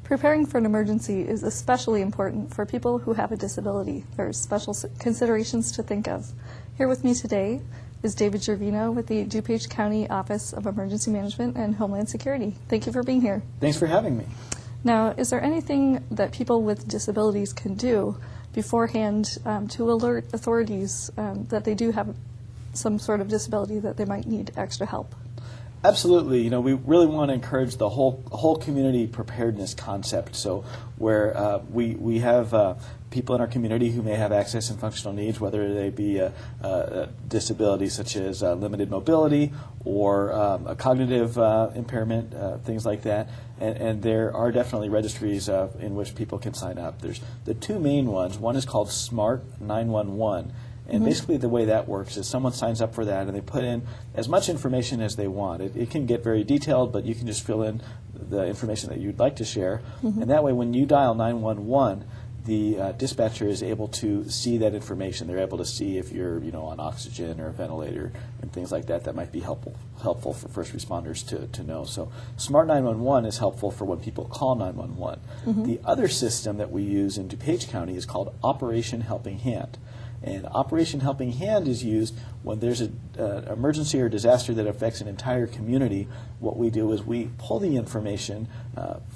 Preparing for an emergency is especially important for people who have a disability. There are special considerations to think of. Here with me today is David Gervino with the DuPage County Office of Emergency Management and Homeland Security. Thank you for being here. Thanks for having me. Now, is there anything that people with disabilities can do beforehand to alert authorities that they do have some sort of disability that they might need extra help? Absolutely. You know, we really want to encourage the whole community preparedness concept. So where we have people in our community who may have access and functional needs, whether they be a disability such as limited mobility or a cognitive impairment, things like that. And there are definitely registries in which people can sign up. There's the two main ones. One is called Smart 911. And basically the way that works is someone signs up for that and they put in as much information as they want. It can get very detailed, but you can just fill in the information that you'd like to share. And that way when you dial 911, the dispatcher is able to see that information. They're able to see if you're on oxygen or a ventilator and things like that. That might be helpful for first responders to know. So Smart 911 is helpful for when people call 911. The other system that we use in DuPage County is called Operation Helping Hand. And Operation Helping Hand is used when there's an emergency or disaster that affects an entire community. What we do is we pull the information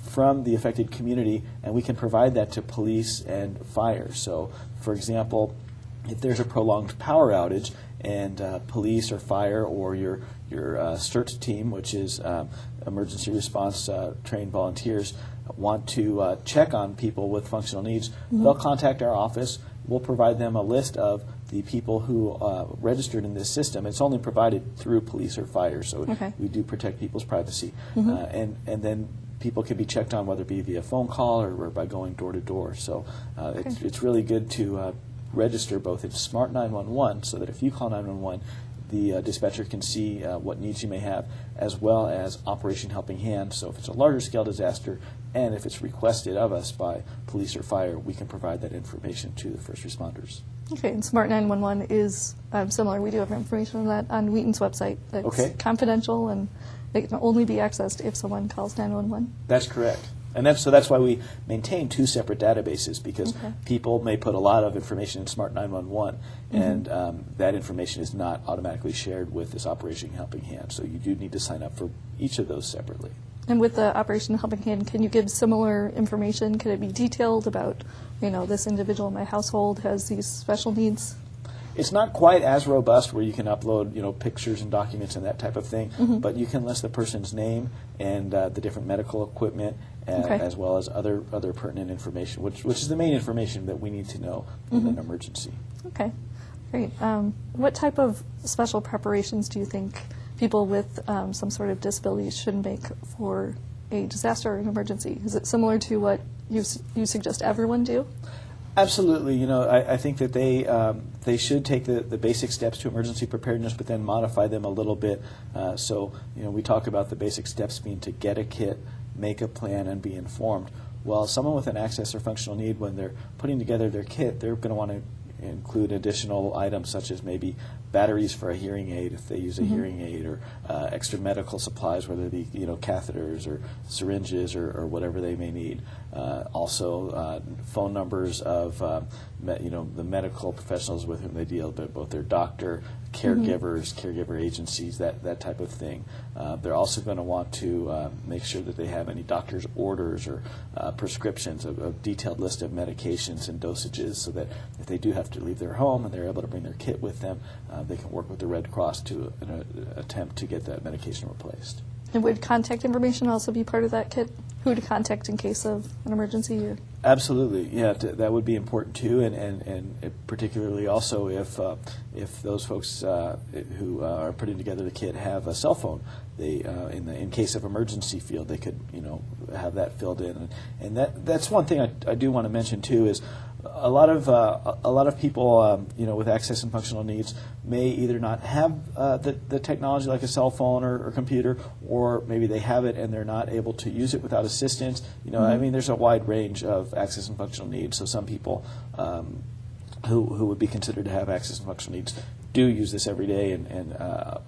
from the affected community and we can provide that to police and fire. So, for example, if there's a prolonged power outage and police or fire or your CERT team, which is emergency response trained volunteers, want to check on people with functional needs, they'll contact our office. We'll provide them a list of the people who registered in this system. It's only provided through police or fire, so we do protect people's privacy. And then people can be checked on, whether it be via phone call or by going door to door. So it's really good to register both in Smart 911 so that if you call 911, the dispatcher can see what needs you may have, as well as Operation Helping Hand. So if it's a larger scale disaster and if it's requested of us by police or fire, we can provide that information to the first responders. Okay, and Smart 911 is similar. We do have information on that on Wheaton's website. It's confidential and it can only be accessed if someone calls 911. That's correct. And that's why we maintain two separate databases, because people may put a lot of information in Smart 911, and that information is not automatically shared with this Operation Helping Hand. So you do need to sign up for each of those separately. And with the Operation Helping Hand, can you give similar information? Could it be detailed about, this individual in my household has these special needs? It's not quite as robust where you can upload, pictures and documents and that type of thing, but you can list the person's name and the different medical equipment, as well as other pertinent information, which is the main information that we need to know in an emergency. Okay, great. What type of special preparations do you think people with some sort of disability should make for a disaster or an emergency? Is it similar to what you suggest everyone do? Absolutely. I think that they should take the basic steps to emergency preparedness, but then modify them a little bit. So, we talk about the basic steps being to get a kit, make a plan, and be informed. Well, someone with an access or functional need, when they're putting together their kit, they're going to want to include additional items such as maybe batteries for a hearing aid if they use a hearing aid, or extra medical supplies, whether it be catheters or syringes or whatever they may need. Also, phone numbers of the medical professionals with whom they deal, but both their doctor, caregivers, caregiver agencies, that type of thing. They're also going to want to make sure that they have any doctor's orders or prescriptions, a detailed list of medications and dosages, so that if they do have to leave their home and they're able to bring their kit with them, they can work with the Red Cross to attempt to get that medication replaced. And would contact information also be part of that kit? Who to contact in case of an emergency? Absolutely, yeah, that would be important too, and particularly also if those folks who are putting together the kit have a cell phone, they in case of emergency field, they could have that filled in, and that's one thing I do want to mention too is. A lot of people, with access and functional needs may either not have the technology like a cell phone or computer, or maybe they have it and they're not able to use it without assistance. I mean, there's a wide range of access and functional needs. So some people who would be considered to have access and functional needs do use this every day and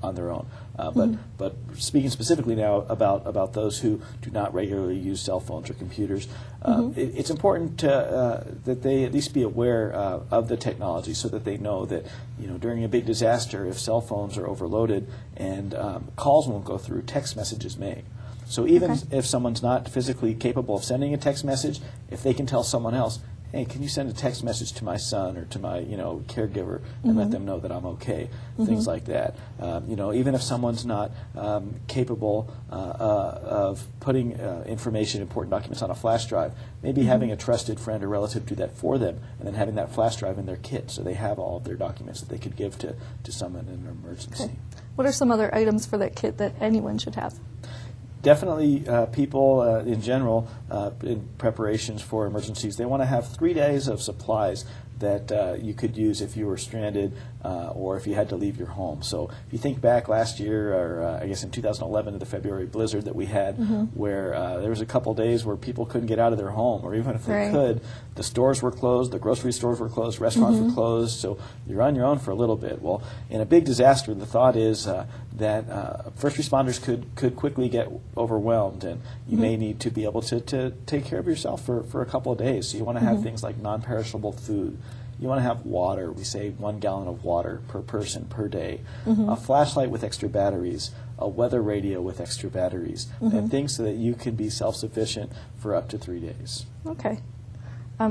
on their own. But speaking specifically now about those who do not regularly use cell phones or computers, it's important that they at least be aware of the technology, so that they know that during a big disaster, if cell phones are overloaded and calls won't go through, text messages may. So even if someone's not physically capable of sending a text message, if they can tell someone else, hey, can you send a text message to my son or to my caregiver and let them know that I'm okay, things like that. Even if someone's not capable of putting information, important documents on a flash drive, maybe having a trusted friend or relative do that for them, and then having that flash drive in their kit so they have all of their documents that they could give to someone in an emergency. Okay. What are some other items for that kit that anyone should have? Definitely people in general, in preparations for emergencies, they want to have 3 days of supplies that you could use if you were stranded or if you had to leave your home. So if you think back last year, or I guess in 2011, to the February blizzard that we had, where there was a couple days where people couldn't get out of their home, or even if they could, the stores were closed, the grocery stores were closed, restaurants were closed, so you're on your own for a little bit. Well, in a big disaster, the thought is that first responders could quickly get overwhelmed, and you may need to be able to take care of yourself for a couple of days. So you want to have things like non-perishable food. You want to have water. We say 1 gallon of water per person per day. A flashlight with extra batteries, a weather radio with extra batteries, and things so that you can be self-sufficient for up to 3 days. Okay.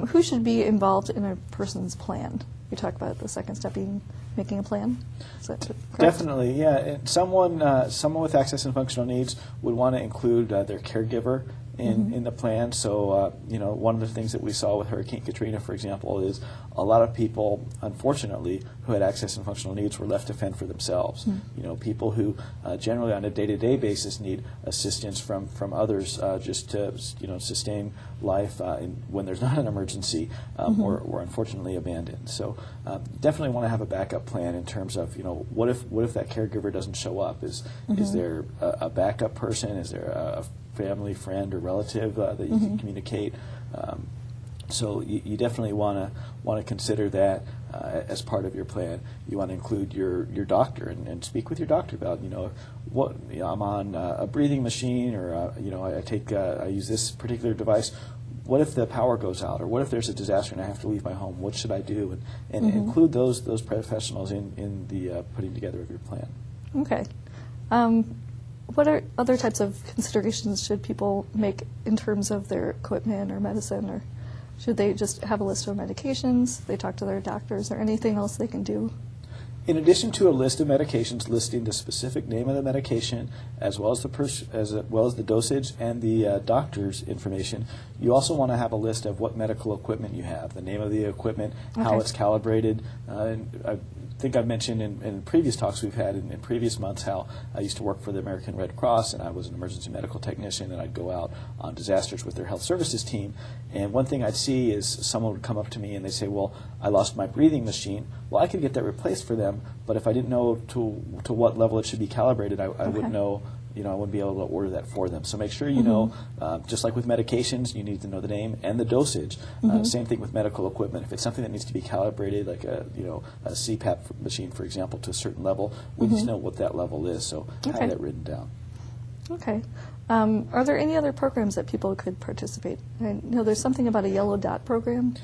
Who should be involved in a person's plan? You talk about the second step being making a plan. Is that correct? Definitely, yeah. And someone with access and functional needs would want to include their caregiver in the plan. So, one of the things that we saw with Hurricane Katrina, for example, is a lot of people, unfortunately, who had access and functional needs were left to fend for themselves. People who generally on a day-to-day basis need assistance from others just to sustain life when there's not an emergency, were unfortunately abandoned. So definitely want to have a backup plan in terms of what if that caregiver doesn't show up? Is there a backup person? Is there a family, friend, or relative that you can communicate? So you definitely want to consider that as part of your plan. You want to include your doctor and speak with your doctor about what I'm on a breathing machine, or I use this particular device. What if the power goes out, or what if there's a disaster and I have to leave my home? What should I do? And include those professionals in the putting together of your plan. Okay. What are other types of considerations should people make in terms of their equipment or medicine, or should they just have a list of medications? They talk to their doctors, or anything else they can do? In addition to a list of medications listing the specific name of the medication, as well as the dosage and the doctor's information, you also want to have a list of what medical equipment you have, the name of the equipment, how it's calibrated. I think I've mentioned in previous talks we've had in previous months how I used to work for the American Red Cross, and I was an emergency medical technician, and I'd go out on disasters with their health services team. And one thing I'd see is someone would come up to me and they say, well, I lost my breathing machine. Well, I could get that replaced for them, but if I didn't know to what level it should be calibrated, I wouldn't know. I wouldn't be able to order that for them. So make sure you know, just like with medications, you need to know the name and the dosage. Same thing with medical equipment. If it's something that needs to be calibrated, like a CPAP machine, for example, to a certain level, we need to know what that level is. So have that written down. Okay. Are there any other programs that people could participate? I know there's something about a yellow dot program.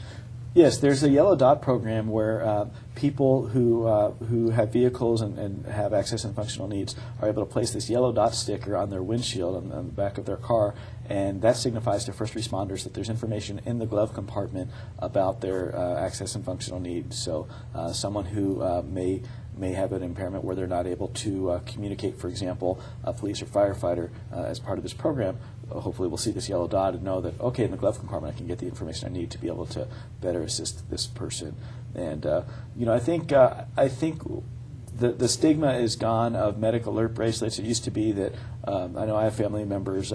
Yes, there's a yellow dot program where people who have vehicles and have access and functional needs are able to place this yellow dot sticker on their windshield on the back of their car, and that signifies to first responders that there's information in the glove compartment about their access and functional needs. So someone who may have an impairment where they're not able to communicate, for example, a police or firefighter as part of this program, hopefully we'll see this yellow dot and know that, okay, in the glove compartment I can get the information I need to be able to better assist this person. And I think the stigma is gone of medical alert bracelets. It used to be that I know I have family members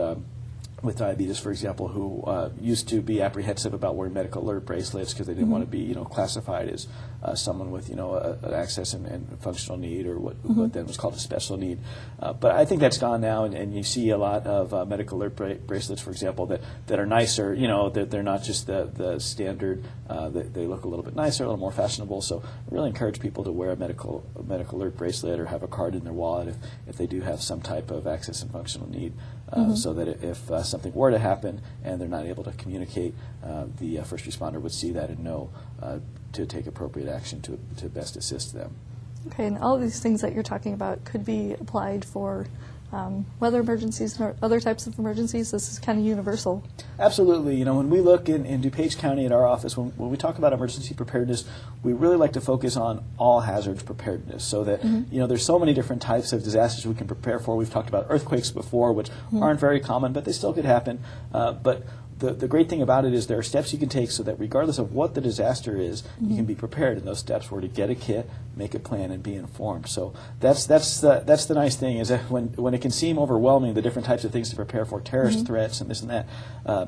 with diabetes, for example, who used to be apprehensive about wearing medical alert bracelets because they didn't want to be, classified as someone with, an access and functional need, or what then was called a special need. But I think that's gone now, and you see a lot of medical alert bracelets, for example, that are nicer. That they're not just the standard. They look a little bit nicer, a little more fashionable. So I really encourage people to wear a medical alert bracelet or have a card in their wallet if they do have some type of access and functional need, so that if something were to happen and they're not able to communicate, the first responder would see that and know to take appropriate action to best assist them. Okay, and all of these things that you're talking about could be applied for weather emergencies and other types of emergencies. This is kind of universal. Absolutely. When we look in DuPage County at our office, when we talk about emergency preparedness, we really like to focus on all hazards preparedness, so that there's so many different types of disasters we can prepare for. We've talked about earthquakes before, which aren't very common, but they still could happen. But the great thing about it is there are steps you can take so that regardless of what the disaster is, you can be prepared. And those steps were to get a kit, make a plan, and be informed. So that's the nice thing, is that when it can seem overwhelming, the different types of things to prepare for, terrorist threats and this and that,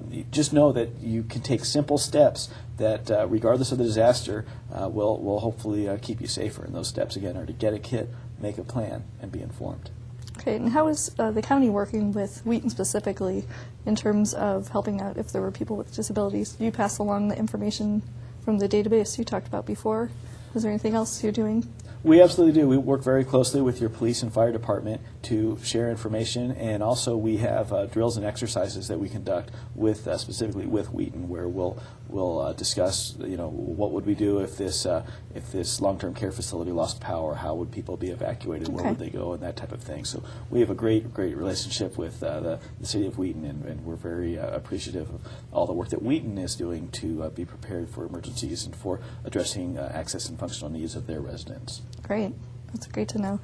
you just know that you can take simple steps that, regardless of the disaster, will hopefully keep you safer. And those steps, again, are to get a kit, make a plan, and be informed. Okay, and how is the county working with Wheaton specifically in terms of helping out if there were people with disabilities? Do you pass along the information from the database you talked about before? Is there anything else you're doing? We absolutely do. We work very closely with your police and fire department to share information, and also we have drills and exercises that we conduct with specifically with Wheaton, where we'll discuss, what would we do if this long-term care facility lost power? How would people be evacuated? Where would they go? And that type of thing. So we have a great relationship with the city of Wheaton, and we're very appreciative of all the work that Wheaton is doing to be prepared for emergencies and for addressing access and functional needs of their residents. Great. That's great to know.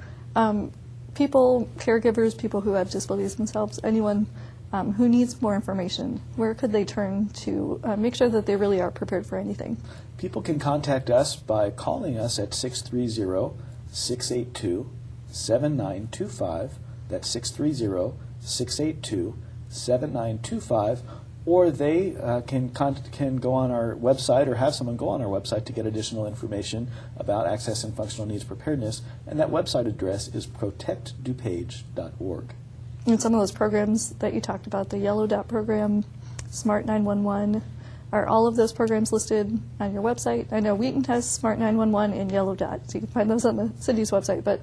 People, caregivers, people who have disabilities themselves, anyone who needs more information, where could they turn to make sure that they really are prepared for anything? People can contact us by calling us at 630-682-7925. That's 630-682-7925. Or they can go on our website, or have someone go on our website to get additional information about access and functional needs preparedness. And that website address is protectdupage.org. And some of those programs that you talked about, the Yellow Dot program, Smart 911, are all of those programs listed on your website? I know Wheaton has Smart 911 and Yellow Dot, so you can find those on the city's website, but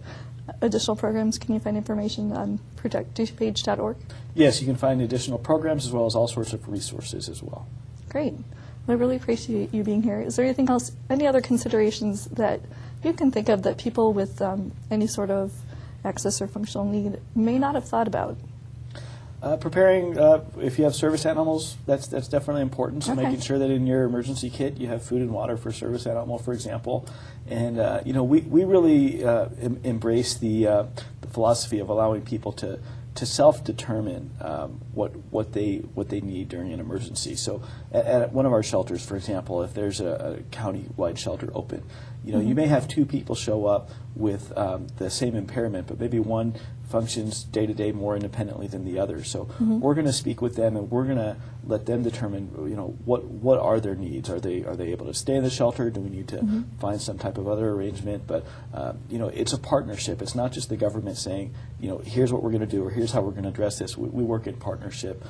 additional programs, can you find information on protectdupage.org? Yes, you can find additional programs as well as all sorts of resources as well. Great. Well, I really appreciate you being here. Is there anything else, any other considerations that you can think of that people with any sort of access or functional need may not have thought about? Preparing, if you have service animals, that's definitely important. So making sure that in your emergency kit you have food and water for service animal, for example. And we really embrace the philosophy of allowing people to self-determine what they need during an emergency. So at one of our shelters, for example, if there's a county-wide shelter open, you may have two people show up with the same impairment, but maybe one functions day-to-day more independently than the other. So we're going to speak with them, and we're going to let them determine, what are their needs? Are they able to stay in the shelter? Do we need to find some type of other arrangement? But it's a partnership. It's not just the government saying, here's what we're going to do, or here's how we're going to address this. We work in partnership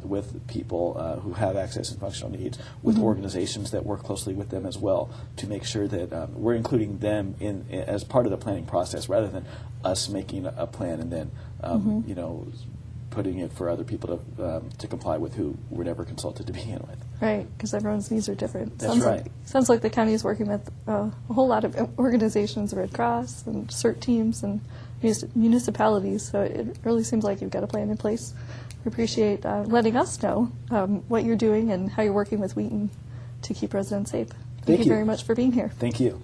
with people who have access and functional needs, with organizations that work closely with them as well, to make sure that we're including them as part of the planning process, rather than us making a plan and then putting it for other people to comply with, who were never consulted to begin with. Right, because everyone's needs are different. That's right. Sounds like the county is working with a whole lot of organizations, Red Cross and CERT teams and municipalities, so it really seems like you've got a plan in place. We appreciate letting us know what you're doing and how you're working with Wheaton to keep residents safe. Thank you very much for being here. Thank you.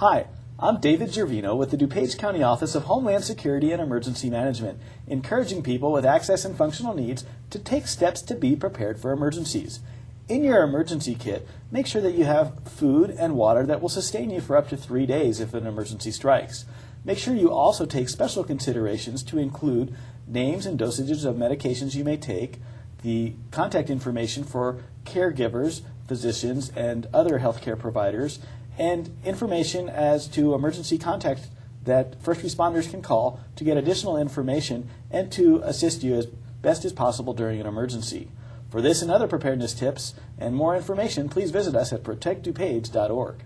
Hi, I'm David Gervino with the DuPage County Office of Homeland Security and Emergency Management, encouraging people with access and functional needs to take steps to be prepared for emergencies. In your emergency kit, make sure that you have food and water that will sustain you for up to 3 days if an emergency strikes. Make sure you also take special considerations to include names and dosages of medications you may take, the contact information for caregivers, physicians, and other healthcare providers, and information as to emergency contact that first responders can call to get additional information and to assist you as best as possible during an emergency. For this and other preparedness tips and more information, please visit us at protectdupage.org.